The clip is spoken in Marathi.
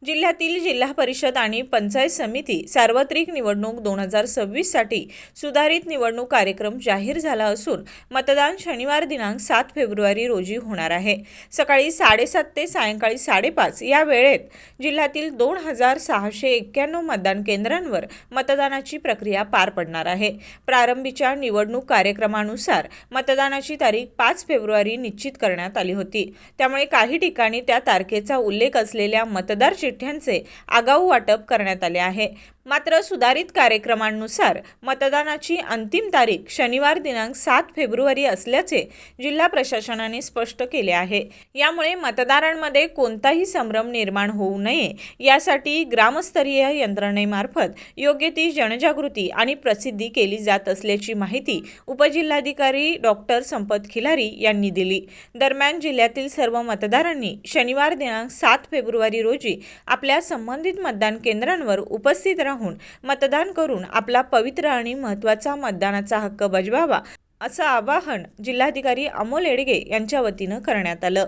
जिल्ह्यातील जिल्हा परिषद आणि पंचायत समिती सार्वत्रिक निवडणूक 2026 साठी सुधारित निवडणूक कार्यक्रम जाहीर झाला असून मतदान शनिवार दिनांक 7 फेब्रुवारी रोजी होणार आहे। सकाळी 7:30 ते सायंकाळी 5:30 या वेळेत जिल्ह्यातील 2691 मतदान केंद्रांवर मतदानाची प्रक्रिया पार पडणार आहे। प्रारंभीच्या निवडणूक कार्यक्रमानुसार मतदानाची तारीख 5 फेब्रुवारी निश्चित करण्यात आली होती। त्यामुळे काही ठिकाणी त्या तारखेचा उल्लेख असलेल्या मतदार चिठ्ठ्यांचे आगाऊ वाटप करण्यात आले आहे। मात्र सुधारित कार्यक्रमानुसार मतदानाची अंतिम तारीख शनिवार दिनांक 7 फेब्रुवारी असल्याचे जिल्हा प्रशासनाने स्पष्ट केले आहे। यामुळे मतदारांमध्ये कोणताही संभ्रम निर्माण होऊ नये यासाठी ग्रामस्तरीय यंत्रणेमार्फत योग्य ती जनजागृती आणि प्रसिद्धी केली जात असल्याची माहिती उपजिल्हाधिकारी डॉक्टर संपत खिलारी यांनी दिली। दरम्यान जिल्ह्यातील सर्व मतदारांनी शनिवार दिनांक 7 फेब्रुवारी रोजी आपल्या संबंधित मतदान केंद्रांवर उपस्थित राहून मतदान करून आपला पवित्र आणि महत्त्वाचा मतदानाचा हक्क बजवावा असं आवाहन जिल्हाधिकारी अमोल येडगे यांच्या वतीनं करण्यात आलं।